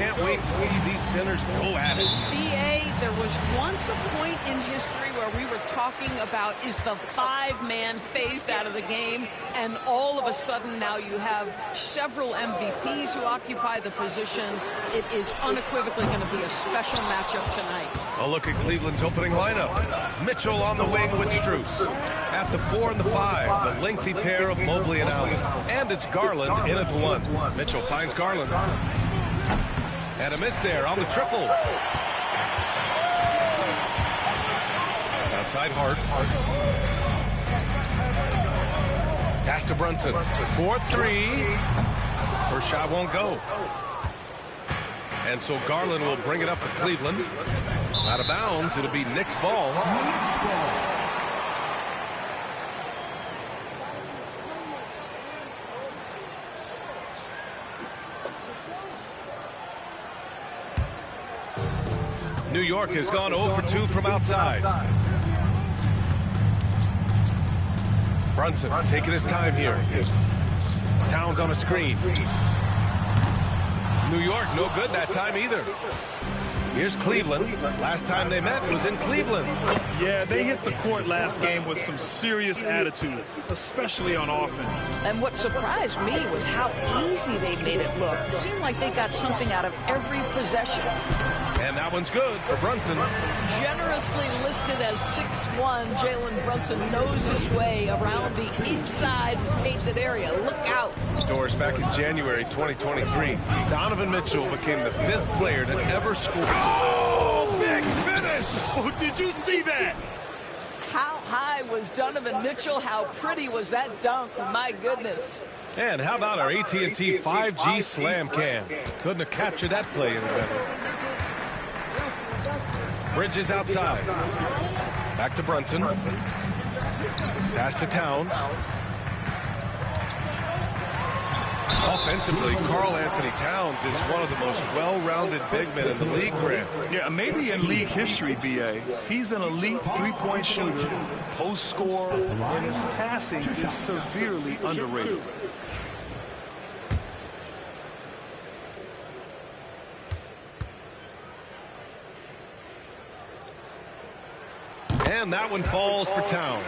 can't wait to see these centers go at it. B.A., there was once a point in history where we were talking about, is the five-man phased out of the game, and all of a sudden now you have several MVPs who occupy the position. It is unequivocally going to be a special matchup tonight. A look at Cleveland's opening lineup. Mitchell on the wing with Strus. At the 4 and the 5, the lengthy pair of Mobley and Allen. And it's Garland in at the 1. Mitchell finds Garland. And a miss there on the triple. Outside Hart. Pass to Brunson. 4-3. First shot won't go. And so Garland will bring it up for Cleveland. Out of bounds, it'll be Knicks ball. New York has gone 0 for 2 from outside. Brunson taking his time here. Towns on a screen. New York no good that time either. Here's Cleveland. Last time they met was in Cleveland. Yeah, they hit the court last game with some serious attitude, especially on offense. And what surprised me was how easy they made it look. It seemed like they got something out of every possession. And that one's good for Brunson. Generously listed as 6'1", Jalen Brunson knows his way around the inside painted area. Look out. Scores back in January 2023. Donovan Mitchell became the 5th player to ever score. Oh, big finish! Oh, did you see that? How high was Donovan Mitchell? How pretty was that dunk? My goodness. And how about our AT&T 5G Slam Cam? Couldn't have captured that play any better. Bridges outside. Back to Brunson. Pass to Towns. Offensively, Karl Anthony Towns is one of the most well-rounded big men in the league, Grant. Yeah, maybe in league history, B.A. He's an elite three-point shooter, post scorer, and his passing is severely underrated. And that one falls for Towns.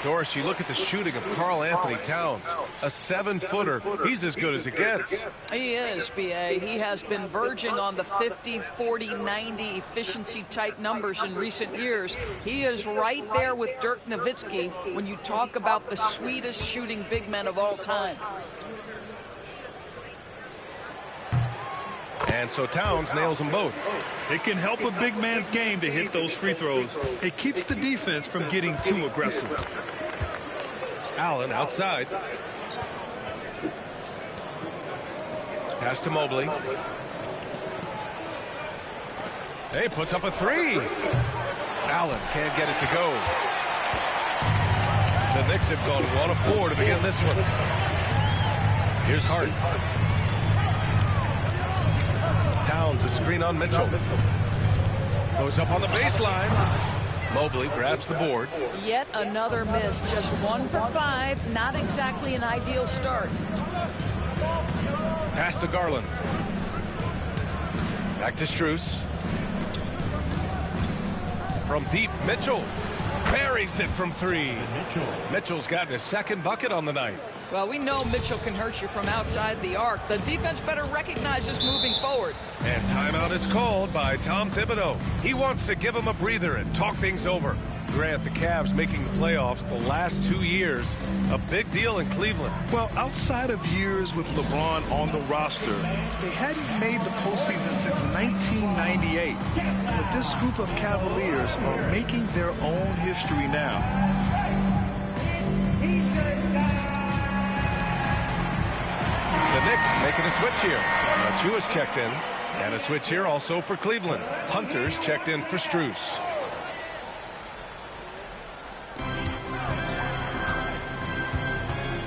Doris, you look at the shooting of Karl Anthony Towns, a 7-footer. He's as good as it gets. He is, B.A. He has been verging on the 50, 40, 90 efficiency type numbers in recent years. He is right there with Dirk Nowitzki when you talk about the sweetest shooting big men of all time. And so Towns nails them both. It can help a big man's game to hit those free throws. It keeps the defense from getting too aggressive. Allen outside. Pass to Mobley. Hey, puts up a 3. Allen can't get it to go. The Knicks have gone 1 of 4 to begin this one. Here's Hart. Towns, a screen on Mitchell. Goes up on the baseline. Mobley grabs the board. Yet another miss. Just 1 for 5. Not exactly an ideal start. Pass to Garland. Back to Strus. From deep, Mitchell buries it from 3. Mitchell's gotten his 2nd bucket on the night. Well, we know Mitchell can hurt you from outside the arc. The defense better recognize this moving forward. And timeout is called by Tom Thibodeau. He wants to give him a breather and talk things over. Grant, the Cavs making the playoffs the last 2 years. A big deal in Cleveland. Well, outside of years with LeBron on the roster, they hadn't made the postseason since 1998. But this group of Cavaliers are making their own history now. The Knicks making a switch here. Achiuwa's checked in. And a switch here also for Cleveland. Hunter's checked in for Strus.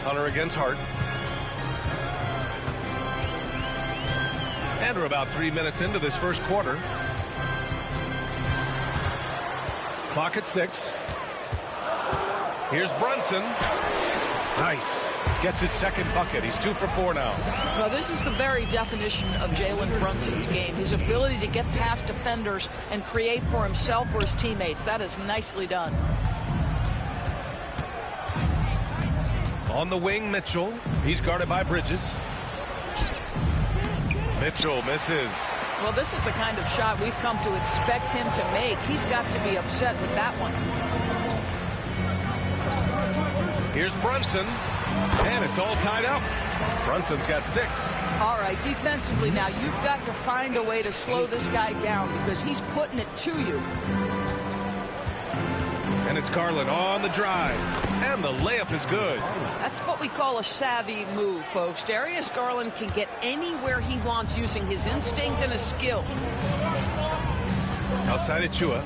Hunter against Hart. And we're about 3 minutes into this first quarter. Clock at 6. Here's Brunson. Nice. gets his second bucket. He's 2 for 4 now. Well, this is the very definition of Jalen Brunson's game. His ability to get past defenders and create for himself or his teammates. That is nicely done. On the wing, Mitchell. He's guarded by Bridges. Mitchell misses. Well, this is the kind of shot we've come to expect him to make. He's got to be upset with that one. Here's Brunson, and it's all tied up. Brunson's got 6. All right, defensively now, you've got to find a way to slow this guy down because he's putting it to you. And it's Garland on the drive, and the layup is good. That's what we call a savvy move, folks. Darius Garland can get anywhere he wants using his instinct and his skill. Outside Achua.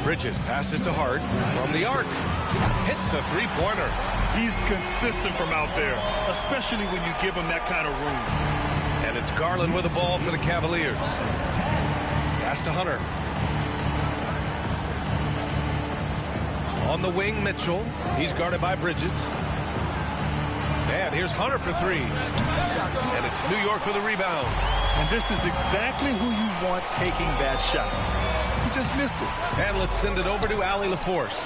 Bridges passes to Hart from the arc. Hits a three-pointer. He's consistent from out there, especially when you give him that kind of room. And it's Garland with the ball for the Cavaliers. Pass to Hunter. On the wing, Mitchell. He's guarded by Bridges. And here's Hunter for 3. And it's New York with a rebound. And this is exactly who you want taking that shot. He just missed it. And let's send it over to Allie LaForce.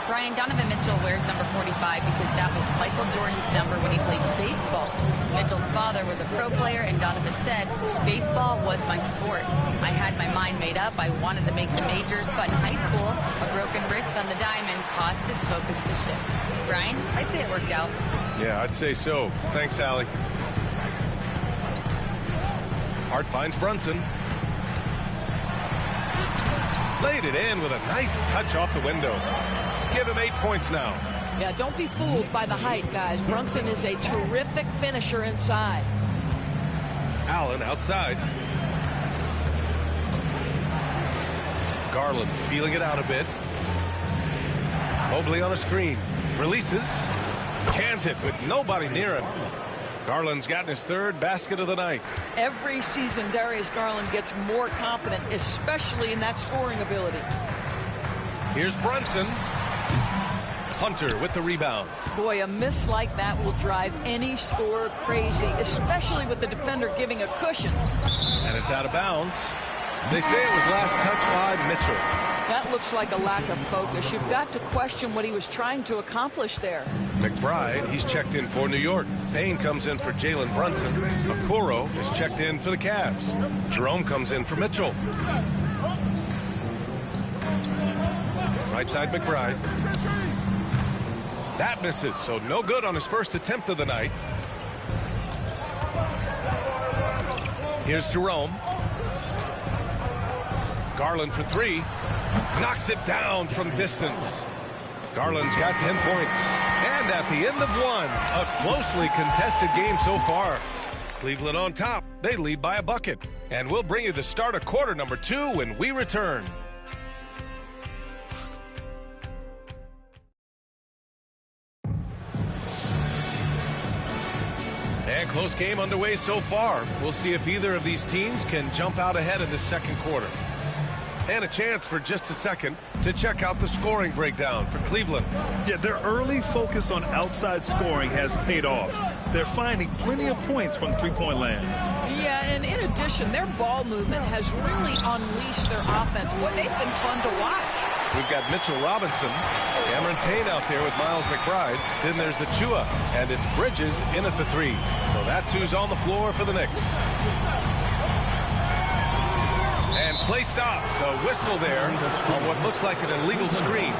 Brian, Donovan Mitchell wears number 45 because that was Michael Jordan's number when he played baseball. Mitchell's father was a pro player, and Donovan said, baseball was my sport. I had my mind made up. I wanted to make the majors, but in high school, a broken wrist on the diamond caused his focus to shift. Brian, I'd say it worked out. Yeah, I'd say so. Thanks, Allie. Hart finds Brunson. Laid it in with a nice touch off the window. Give him 8 points now. Yeah, don't be fooled by the height, guys. Brunson is a terrific finisher inside. Allen outside. Garland feeling it out a bit. Mobley on a screen. Releases. Cans it with nobody near him. Garland's gotten his 3rd basket of the night. Every season, Darius Garland gets more confident, especially in that scoring ability. Here's Brunson. Hunter with the rebound. Boy, a miss like that will drive any scorer crazy, especially with the defender giving a cushion. And it's out of bounds. They say it was last touched by Mitchell. That looks like a lack of focus. You've got to question what he was trying to accomplish there. McBride, he's checked in for New York. Payne comes in for Jalen Brunson. Okoro is checked in for the Cavs. Jerome comes in for Mitchell. Right side McBride. That misses, so no good on his first attempt of the night. Here's Jerome. Garland for 3. Knocks it down from distance. Garland's got 10 points. And at the end of 1, a closely contested game so far. Cleveland on top. They lead by a bucket. And we'll bring you the start of quarter number 2 when we return. And close game underway so far. We'll see if either of these teams can jump out ahead in the second quarter. And a chance for just a second to check out the scoring breakdown for Cleveland. Yeah, their early focus on outside scoring has paid off. They're finding plenty of points from three-point land. Yeah, and in addition, their ball movement has really unleashed their offense. Boy, they've been fun to watch. We've got Mitchell Robinson, Cameron Payne out there with Miles McBride. Then there's Achua, and it's Bridges in at the 3. So that's who's on the floor for the Knicks. And play stops. A whistle there on what looks like an illegal screen.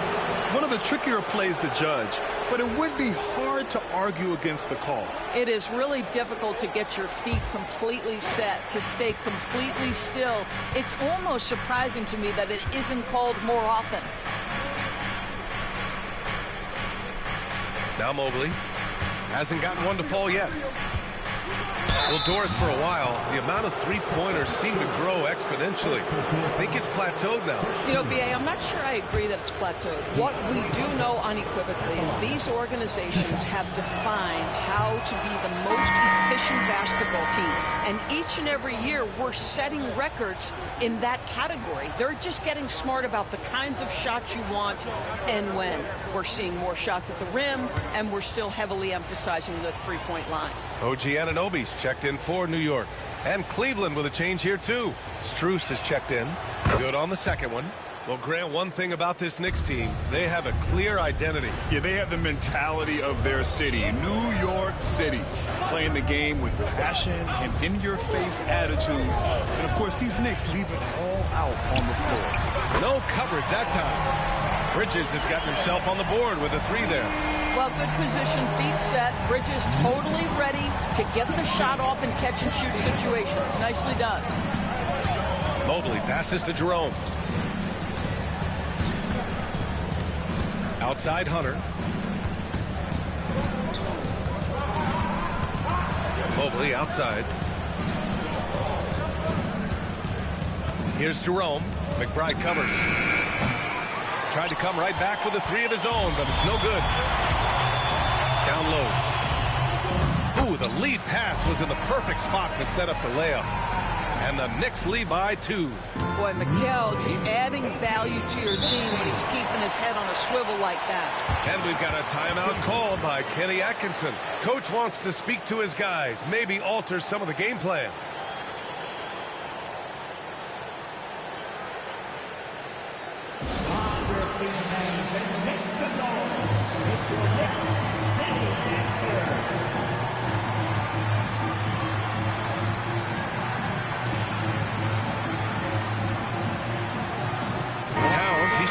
One of the trickier plays to judge, but it would be hard to argue against the call. It is really difficult to get your feet completely set, to stay completely still. It's almost surprising to me that it isn't called more often. Now Mobley hasn't gotten one to fall yet. Well, Doris, for a while, the amount of three-pointers seem to grow exponentially. I think it's plateaued now. You know, B.A., I'm not sure I agree that it's plateaued. What we do know unequivocally is these organizations have defined how to be the most efficient basketball team. And each and every year, we're setting records in that category. They're just getting smart about the kinds of shots you want and when. We're seeing more shots at the rim, and we're still heavily emphasizing the three-point line. OG Anunoby's checked in for New York. And Cleveland with a change here, too. Strus has checked in. Good on the second one. Well, Grant, one thing about this Knicks team, they have a clear identity. Yeah, they have the mentality of their city, New York City, playing the game with passion and in-your-face attitude. And, of course, these Knicks leave it all out on the floor. No coverage that time. Bridges has gotten himself on the board with a three there. Well, good position, feet set. Bridges totally ready to get the shot off in catch-and-shoot situations. Nicely done. Mobley passes to Jerome. Outside Hunter. Mobley outside. Here's Jerome. McBride covers. Tried to come right back with a three of his own, but it's no good. Down low. Ooh, the lead pass was in the perfect spot to set up the layup. And the Knicks lead by 2. Boy, Mikal just adding value to your team when he's keeping his head on a swivel like that. And we've got a timeout called by Kenny Atkinson. Coach wants to speak to his guys, maybe alter some of the game plan.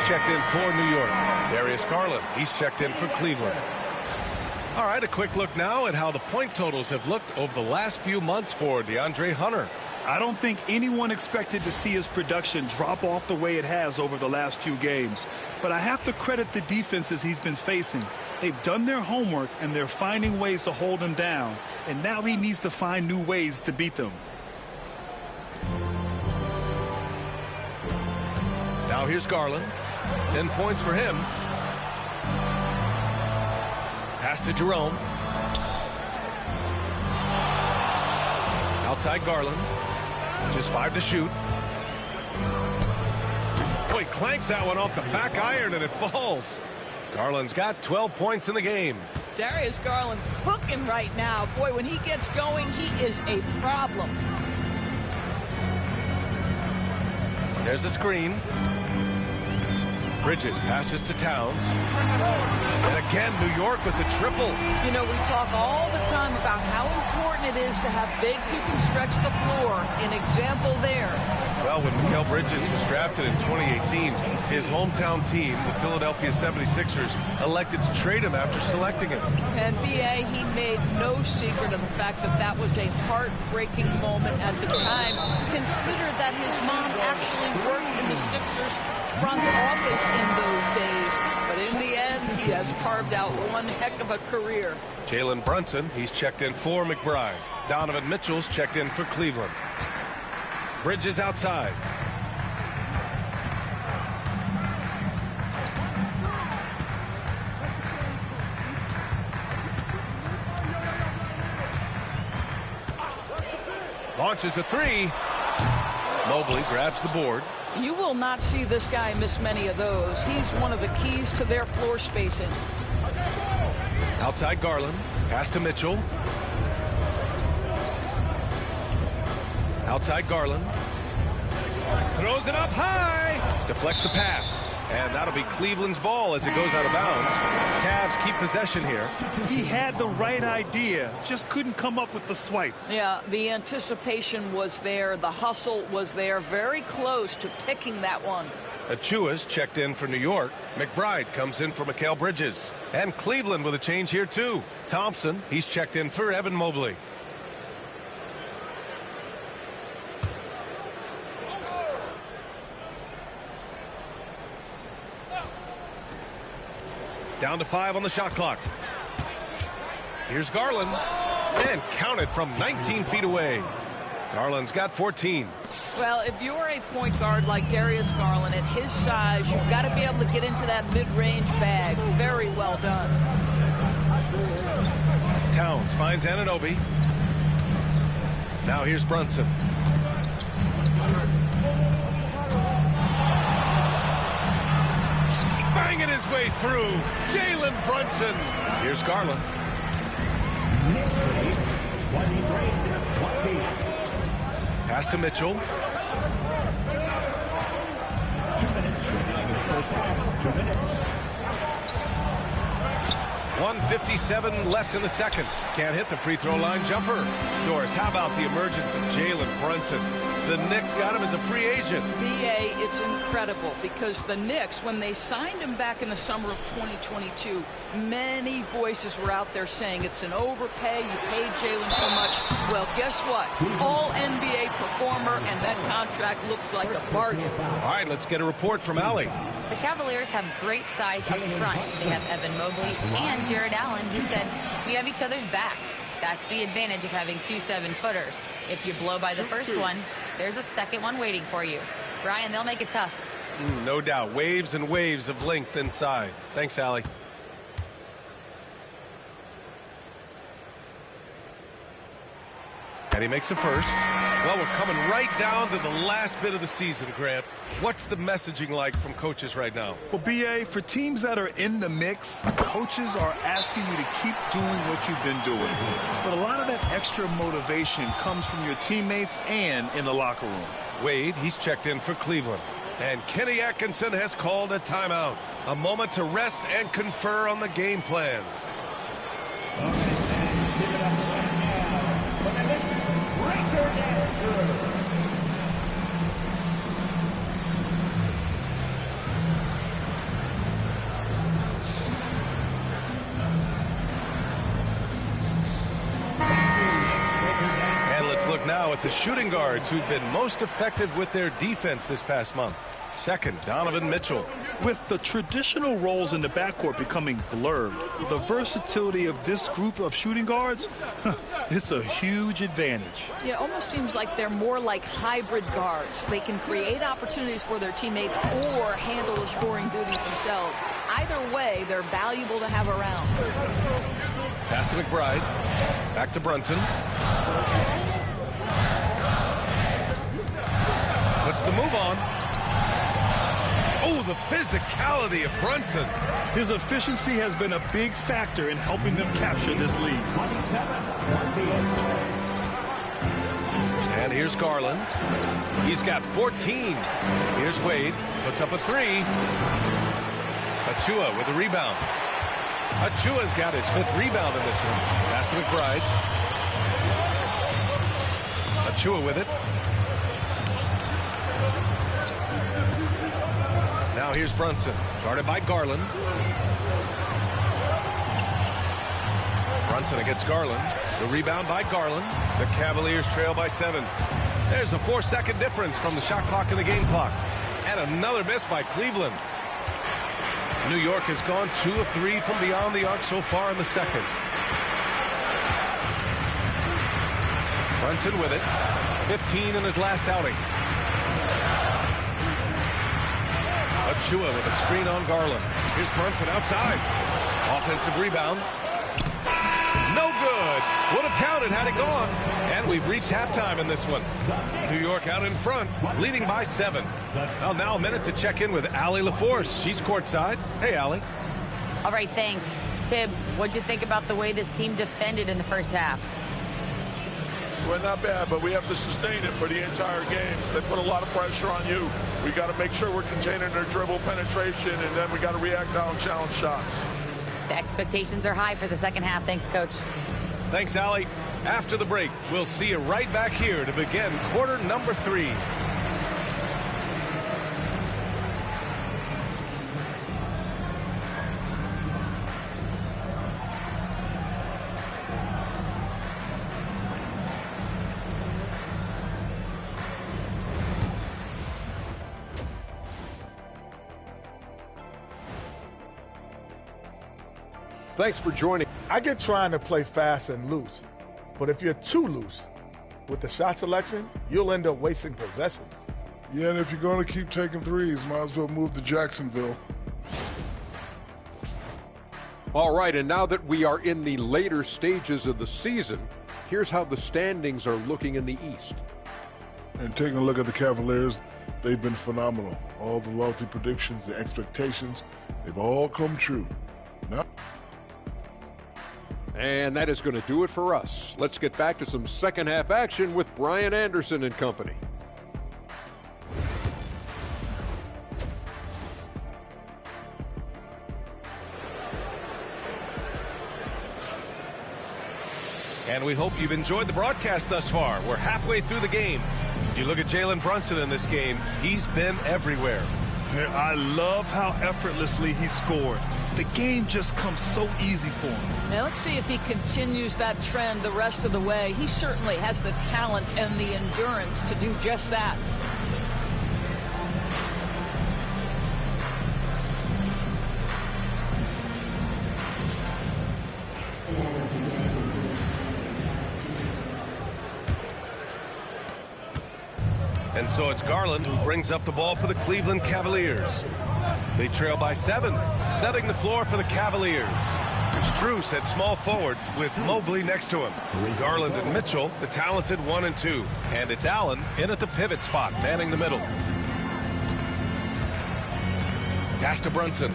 Checked in for New York. Darius Garland, he's checked in for Cleveland. All right, a quick look now at how the point totals have looked over the last few months for DeAndre Hunter. I don't think anyone expected to see his production drop off the way it has over the last few games. But I have to credit the defenses he's been facing. They've done their homework, and they're finding ways to hold him down. And now he needs to find new ways to beat them. Now here's Garland. 10 points for him. Pass to Jerome. Outside Garland. Just 5 to shoot. Oh, he clanks that one off the back iron and it falls. Garland's got 12 points in the game. Darius Garland cooking right now. Boy, when he gets going, he is a problem. There's a screen. Bridges passes to Towns. And again, New York with the triple. You know, we talk all the time about how important it is to have bigs who can stretch the floor. An example there. Well, when Mikal Bridges was drafted in 2018, his hometown team, the Philadelphia 76ers, elected to trade him after selecting him. And B.A., he made no secret of the fact that that was a heartbreaking moment at the time. Consider that his mom actually worked in the Sixers front office in those days. But in the end, he has carved out one heck of a career. Jalen Brunson, he's checked in for McBride. Donovan Mitchell's checked in for Cleveland. Bridges outside. Launches a three. Mobley grabs the board. You will not see this guy miss many of those. He's one of the keys to their floor spacing. Outside Garland. Pass to Mitchell. Outside Garland. Throws it up high. Deflects the pass. And that'll be Cleveland's ball as it goes out of bounds. Cavs keep possession here. He had the right idea, just couldn't come up with the swipe. Yeah, the anticipation was there. The hustle was there. Very close to picking that one. Achua's checked in for New York. McBride comes in for Mikal Bridges. And Cleveland with a change here, too. Thompson, he's checked in for Evan Mobley. Down to 5 on the shot clock. Here's Garland. And counted from 19 feet away. Garland's got 14. Well, if you're a point guard like Darius Garland, at his size, you've got to be able to get into that mid-range bag. Very well done. Towns finds Anunoby. Now here's Brunson. Banging his way through. Jalen Brunson. Here's Garland. Pass to Mitchell. 2 minutes remaining in the first half. 2 minutes. 1:57 left in the second. Can't hit the free throw line jumper. Doris, how about the emergence of Jalen Brunson? The Knicks got him as a free agent. B.A., it's incredible because the Knicks, when they signed him back in the summer of 2022, many voices were out there saying it's an overpay, you paid Jalen so much. Well, guess what? All NBA performer, and that contract looks like a bargain. All right, let's get a report from Allie. The Cavaliers have great size up front. They have Evan Mobley and Jared Allen, who said, we have each other's backs. That's the advantage of having 2 7-footers. If you blow by the first one, there's a second one waiting for you. Brian, they'll make it tough. No doubt. Waves and waves of length inside. Thanks, Allie. And he makes the first. Well, we're coming right down to the last bit of the season, Grant. What's the messaging like from coaches right now? Well, B.A., for teams that are in the mix, coaches are asking you to keep doing what you've been doing. But a lot of that extra motivation comes from your teammates and in the locker room. Wade, he's checked in for Cleveland. And Kenny Atkinson has called a timeout. A moment to rest and confer on the game plan. Look now at the shooting guards who've been most effective with their defense this past month. Second, Donovan Mitchell. With the traditional roles in the backcourt becoming blurred, the versatility of this group of shooting guards, it's a huge advantage. It almost seems like they're more like hybrid guards. They can create opportunities for their teammates or handle the scoring duties themselves. Either way, they're valuable to have around. Pass to McBride. Back to Brunson. Puts the move on. Oh, the physicality of Brunson. His efficiency has been a big factor in helping them capture this lead. 27-28. And here's Garland. He's got 14. Here's Wade. Puts up a 3. Achua with a rebound. Achua's got his 5th rebound in this one. Pass to McBride. Achua with it. Now here's Brunson, guarded by Garland. Brunson against Garland. The rebound by Garland. The Cavaliers trail by 7. There's a 4-second difference from the shot clock and the game clock. And another miss by Cleveland. New York has gone 2 of 3 from beyond the arc so far in the second. Brunson with it. 15 in his last outing. Achua with a screen on Garland. Here's Brunson outside. Offensive rebound. No good. Would have counted had it gone. And we've reached halftime in this one. New York out in front, leading by 7. Well, now a minute to check in with Allie LaForce. She's courtside. Hey, Allie. All right, thanks. Tibbs, what'd you think about the way this team defended in the first half? Well, not bad, but we have to sustain it for the entire game. They put a lot of pressure on you. We got to make sure we're containing their dribble penetration, and then we got to react on challenge shots. The expectations are high for the second half. Thanks, Coach. Thanks, Allie. After the break, we'll see you right back here to begin quarter number 3. Thanks for joining. I get trying to play fast and loose. But if you're too loose with the shot selection, you'll end up wasting possessions. Yeah, and if you're going to keep taking threes, might as well move to Jacksonville. All right, and now that we are in the later stages of the season, here's how the standings are looking in the East. And taking a look at the Cavaliers, they've been phenomenal. All the lofty predictions, the expectations, they've all come true. Now, and that is going to do it for us. Let's get back to some second half action with Brian Anderson and company. And we hope you've enjoyed the broadcast thus far. We're halfway through the game. You look at Jalen Brunson in this game, he's been everywhere. I love how effortlessly he scored. The game just comes so easy for him. Now let's see if he continues that trend the rest of the way. He certainly has the talent and the endurance to do just that. And so it's Garland who brings up the ball for the Cleveland Cavaliers. They trail by 7, setting the floor for the Cavaliers. Strus at small forward with Mobley next to him. Garland and Mitchell, the talented 1 and 2. And it's Allen in at the pivot spot, manning the middle. Pass to Brunson.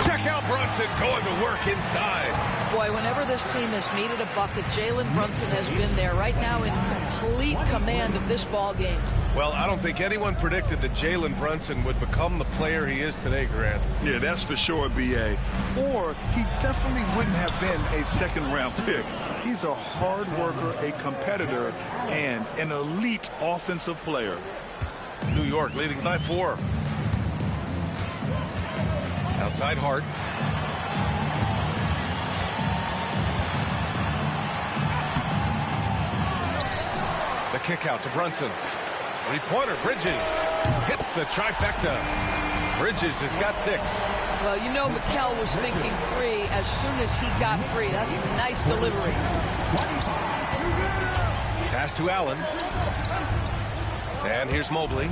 Check out Brunson going to work inside. Boy, whenever this team has needed a bucket, Jalen Brunson has been there right now in complete command of this ball game. Well, I don't think anyone predicted that Jalen Brunson would become the player he is today, Grant. Yeah, that's for sure, B.A. Or he definitely wouldn't have been a second-round pick. He's a hard worker, a competitor, and an elite offensive player. New York leading by 4. Outside Hart. The kick out to Brunson. Three-pointer, Bridges. Hits the trifecta. Bridges has got 6. Well, you know Mikal was thinking free as soon as he got free. That's a nice delivery. Pass to Allen. And here's Mobley.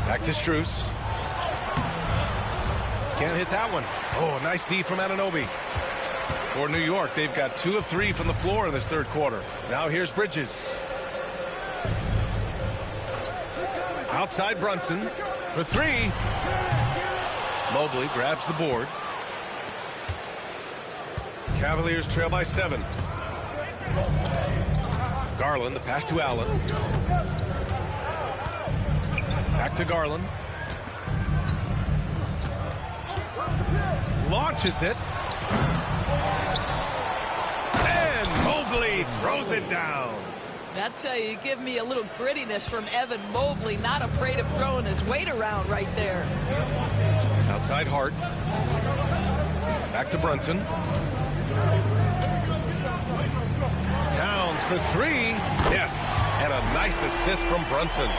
Back to Strus. Can't hit that one. Oh, nice D from Anunoby. For New York, they've got 2 of 3 from the floor in this third quarter. Now here's Bridges. Outside Brunson for 3. Mobley grabs the board. Cavaliers trail by 7. Garland, the pass to Allen. Back to Garland. Launches it. And Mobley throws it down. I tell you, give me a little grittiness from Evan Mobley, not afraid of throwing his weight around right there. Outside Hart. Back to Brunson. Towns for 3. Yes, and a nice assist from Brunson.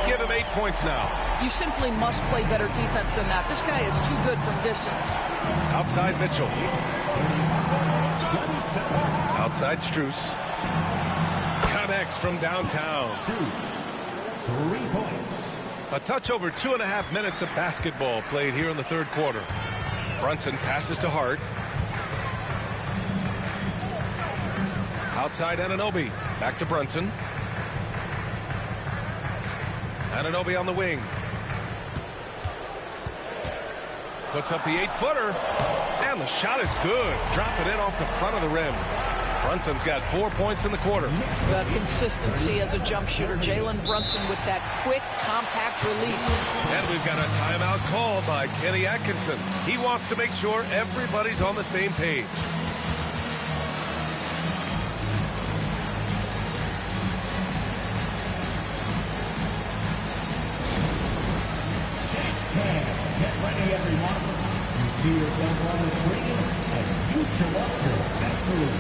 Give him 8 points now. You simply must play better defense than that. This guy is too good from distance. Outside Mitchell. Outside Strus. Connects from downtown. 3 points. A touch over 2.5 minutes of basketball played here in the third quarter. Brunson passes to Hart. Outside Anunoby. Back to Brunson. Anunoby on the wing. Puts up the 8-footer. And the shot is good. Drop it in off the front of the rim. Brunson's got 4 points in the quarter. Consistency as a jump shooter. Jalen Brunson with that quick, compact release. And we've got a timeout called by Kenny Atkinson. He wants to make sure everybody's on the same page. Get ready, everyone. You see yourself on the screen, and you show up your best move.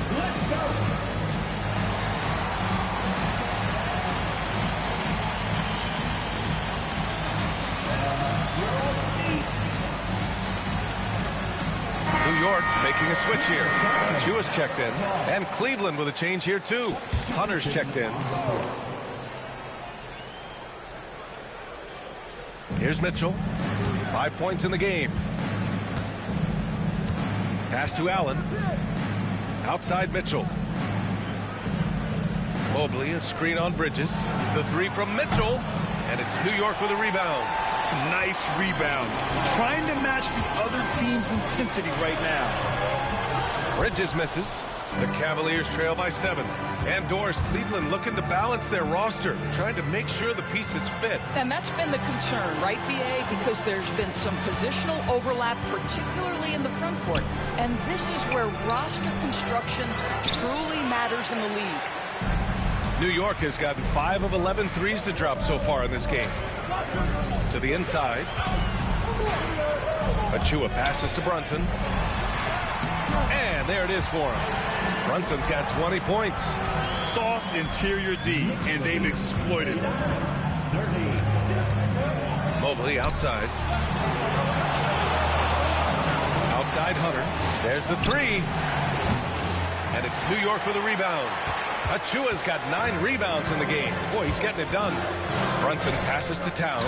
Let's go! You're on the feet. New York making a switch here. Achua's checked in. And Cleveland with a change here, too. Hunter's checked in. Here's Mitchell. 5 points in the game. Pass to Allen. Outside Mitchell. Mobley, a screen on Bridges. The three from Mitchell. And it's New York with a rebound. Nice rebound. Trying to match the other team's intensity right now. Bridges misses. The Cavaliers trail by 7. And Doris, Cleveland looking to balance their roster, trying to make sure the pieces fit. And that's been the concern, right, B.A.? Because there's been some positional overlap, particularly in the front court. And this is where roster construction truly matters in the league. New York has gotten 5 of 11 threes to drop so far in this game. To the inside. Achua passes to Brunson. And there it is for him. Brunson's got 20 points. Soft interior D, and they've exploited it. Mobley outside. Outside Hunter. There's the three. And it's New York with a rebound. Achua's got 9 rebounds in the game. Boy, he's getting it done. Brunson passes to Towns.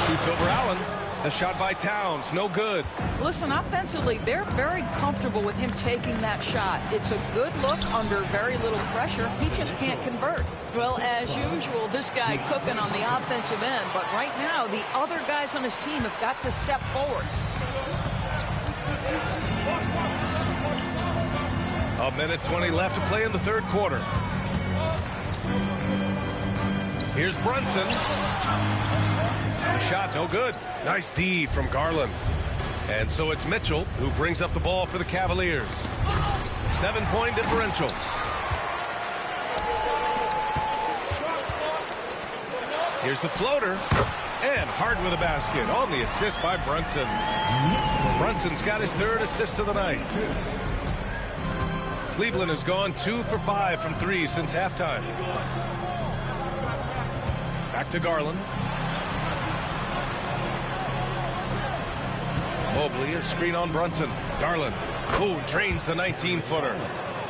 Shoots over Allen. The shot by Towns, no good. Listen, offensively, they're very comfortable with him taking that shot. It's a good look under very little pressure. He just can't convert. Well, as usual, this guy cooking on the offensive end. But right now, the other guys on his team have got to step forward. A minute 20 left to play in the third quarter. Here's Brunson. The shot, no good. Nice D from Garland. And so it's Mitchell who brings up the ball for the Cavaliers. 7-point differential. Here's the floater. And Hart with a basket on the assist by Brunson. Brunson's got his 3rd assist of the night. Cleveland has gone 2 for 5 from 3 since halftime. Back to Garland. Mobley, a screen on Brunson. Garland, drains the 19-footer.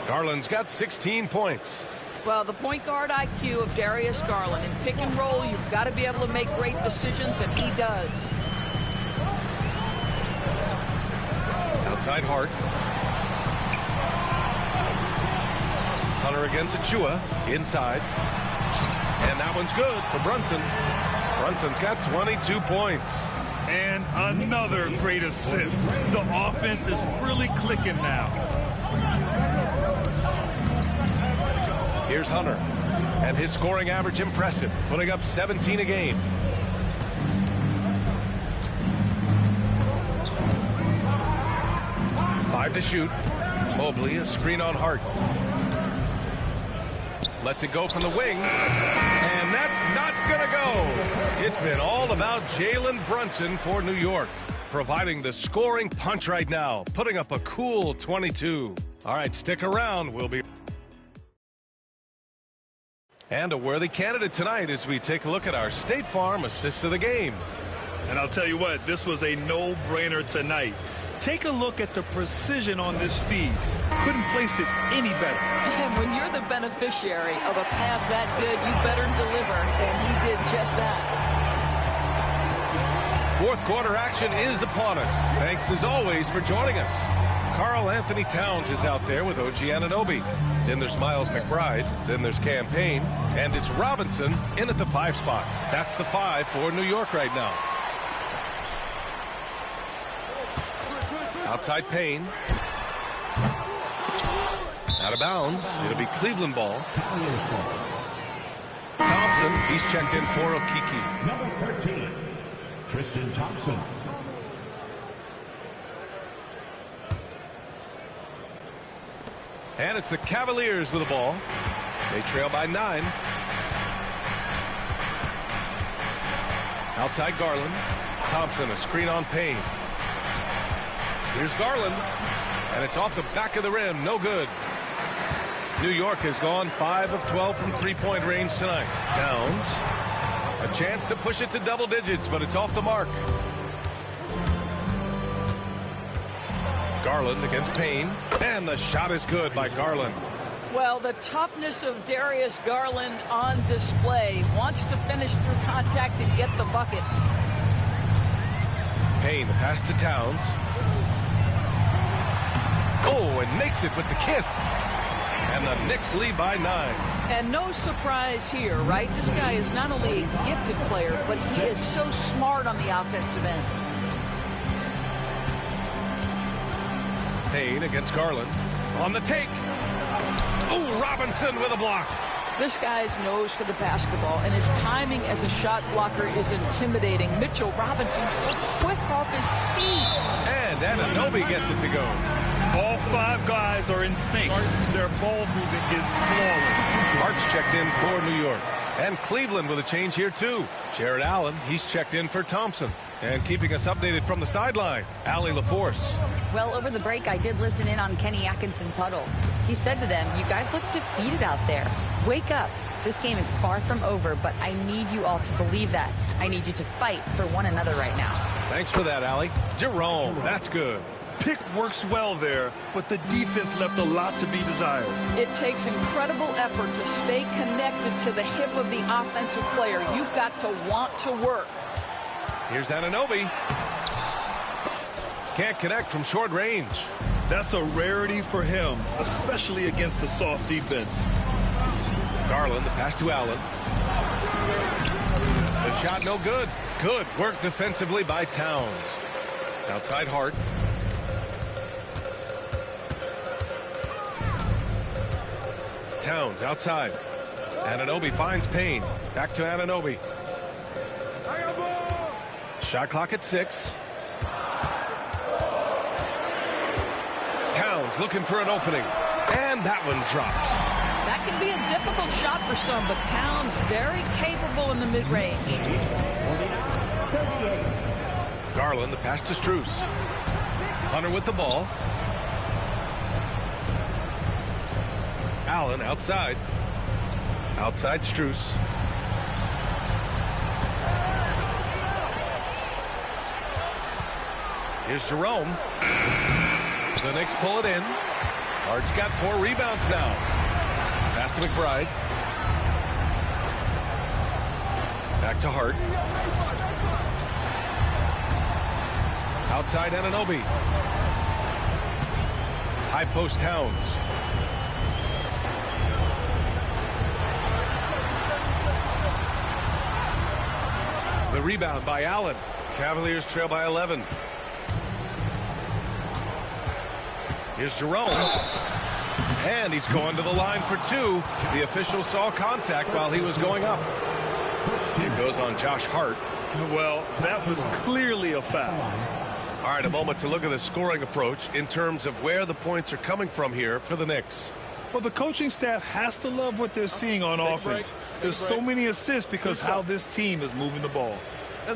Garland's got 16 points. Well, the point guard IQ of Darius Garland. In pick and roll, you've got to be able to make great decisions, and he does. Outside Hart. Hunter against Achua. Inside. And that one's good for Brunson. Brunson's got 22 points. And another great assist. The offense is really clicking now. Here's Hunter. And his scoring average impressive, putting up 17 a game. Five to shoot. Mobley, a screen on Hart. Lets it go from the wing. And that's not going to go. It's been all about Jalen Brunson for New York, providing the scoring punch right now, putting up a cool 22. All right, stick around. We'll be... And a worthy candidate tonight as we take a look at our State Farm assist of the game. And I'll tell you what, this was a no-brainer tonight. Take a look at the precision on this feed. Couldn't place it any better. And when you're the beneficiary of a pass that good, you better deliver, and he did just that. Fourth quarter action is upon us. Thanks as always for joining us. Karl Anthony Towns is out there with OG Anunoby. Then there's Miles McBride. Then there's Campaign. And it's Robinson in at the 5 spot. That's the 5 for New York right now. Outside Payne. Out of bounds. It'll be Cleveland ball. Thompson, he's checked in for Okiki. Number 13, Tristan Thompson. And it's the Cavaliers with the ball. They trail by 9. Outside Garland. Thompson, a screen on Payne. Here's Garland. And it's off the back of the rim. No good. New York has gone 5 of 12 from three-point range tonight. Towns. A chance to push it to double digits, but it's off the mark. Garland against Payne. And the shot is good by Garland. Well, the toughness of Darius Garland on display. Wants to finish through contact and get the bucket. Payne, the pass to Towns. Oh, and makes it with the kiss. And the Knicks lead by 9. And no surprise here, right? This guy is not only a gifted player, but he is so smart on the offensive end. Payne against Garland. On the take. Oh, Robinson with a block. This guy's nose for the basketball, and his timing as a shot blocker is intimidating. Mitchell Robinson so quick off his feet. And Anunoby gets it to go. All 5 guys are in sync. Their ball movement is flawless. Hart's checked in for New York. And Cleveland with a change here, too. Jared Allen, he's checked in for Thompson. And keeping us updated from the sideline, Allie LaForce. Well, over the break, I did listen in on Kenny Atkinson's huddle. He said to them, "You guys look defeated out there. Wake up. This game is far from over, but I need you all to believe that. I need you to fight for one another right now." Thanks for that, Allie. Jerome, that's good. Pick works well there, but the defense left a lot to be desired. It takes incredible effort to stay connected to the hip of the offensive player. You've got to want to work. Here's Anunoby. Can't connect from short range. That's a rarity for him, especially against the soft defense. Garland, the pass to Allen. The shot no good. Good work defensively by Towns. Outside Hart. Towns outside. Anunoby finds Payne. Back to Anunoby. Shot clock at 6. Towns looking for an opening. And that one drops. That can be a difficult shot for some, but Towns very capable in the mid-range. Garland, the pass to Strus. Hunter with the ball. Allen outside. Outside Strus. Here's Jerome. The Knicks pull it in. Hart's got 4 rebounds now. Pass to McBride. Back to Hart. Outside Anunoby. High post Towns. The rebound by Allen. Cavaliers trail by 11. Here's Jerome. And he's going to the line for 2. The official saw contact while he was going up. It goes on Josh Hart. Well, that was clearly a foul. All right, a moment to look at the scoring approach in terms of where the points are coming from here for the Knicks. Well, the coaching staff has to love what they're seeing on offense. There's so many assists because how this team is moving the ball.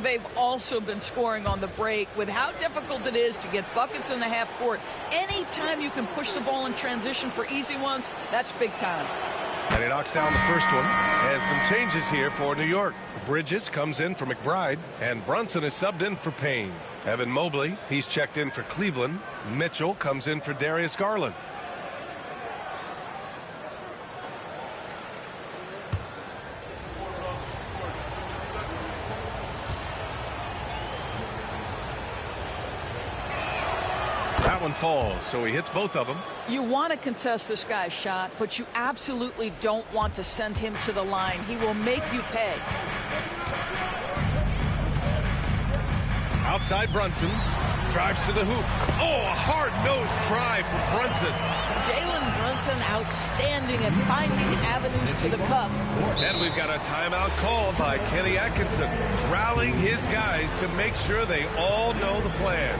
They've also been scoring on the break. With how difficult it is to get buckets in the half court, anytime you can push the ball in transition for easy ones, that's big time. And he knocks down the first one. And some changes here for New York. Bridges comes in for McBride, and Brunson is subbed in for Payne. Evan Mobley, he's checked in for Cleveland. Mitchell comes in for Darius Garland. That one falls, so he hits both of them. You want to contest this guy's shot, but you absolutely don't want to send him to the line. He will make you pay. Outside Brunson. Drives to the hoop. Oh, a hard-nosed drive for Brunson. Jalen Brunson outstanding at finding avenues to the cup. And we've got a timeout called by Kenny Atkinson, rallying his guys to make sure they all know the plan.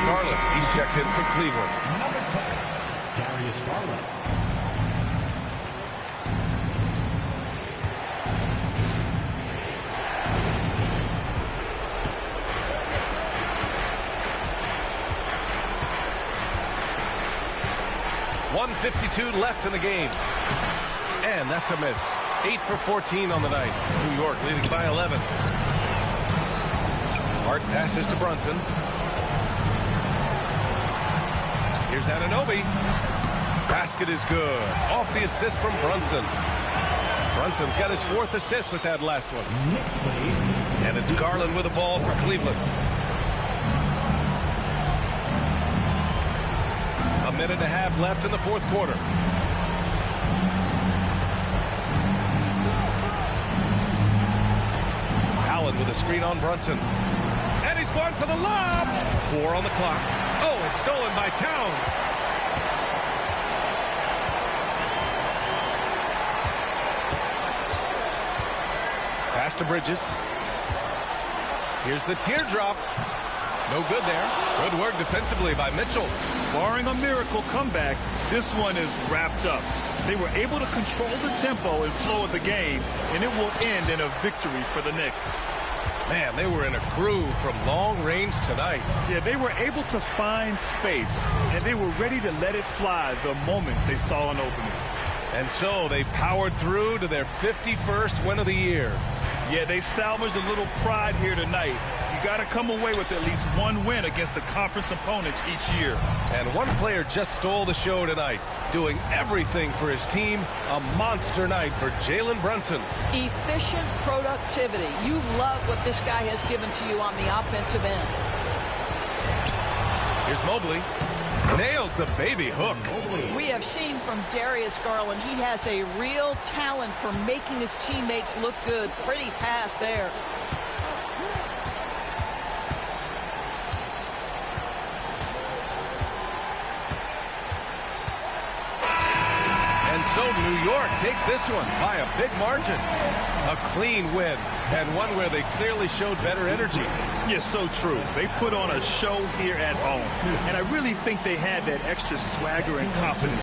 Garland, he's checked in for Cleveland. Number 10, Darius Garland. 1:52 left in the game. And that's a miss. 8 for 14 on the night. New York leading by 11. Hard passes to Brunson. Here's Anunoby. Basket is good. Off the assist from Brunson. Brunson's got his 4th assist with that last one. And it's Garland with the ball for Cleveland. A minute and a half left in the 4th quarter. Allen with a screen on Brunson. And he's going for the lob. 4 on the clock. Oh, it's stolen by Towns. Pass to Bridges. Here's the teardrop. No good there. Good work defensively by Mitchell. Barring a miracle comeback, this one is wrapped up. They were able to control the tempo and flow of the game, and it will end in a victory for the Knicks. Man, they were in a groove from long range tonight. Yeah, they were able to find space, and they were ready to let it fly the moment they saw an opening. And so they powered through to their 51st win of the year. Yeah, they salvaged a little pride here tonight. You got to come away with at least one win against a conference opponent each year. And one player just stole the show tonight, doing everything for his team. A monster night for Jalen Brunson. Efficient productivity. You love what this guy has given to you on the offensive end. Here's Mobley. Nails the baby hook. We have seen from Darius Garland, he has a real talent for making his teammates look good. Pretty pass there. And so New York takes this one by a big margin. A clean win, and one where they clearly showed better energy. Yes, so true. They put on a show here at home, and I really think they had that extra swagger and confidence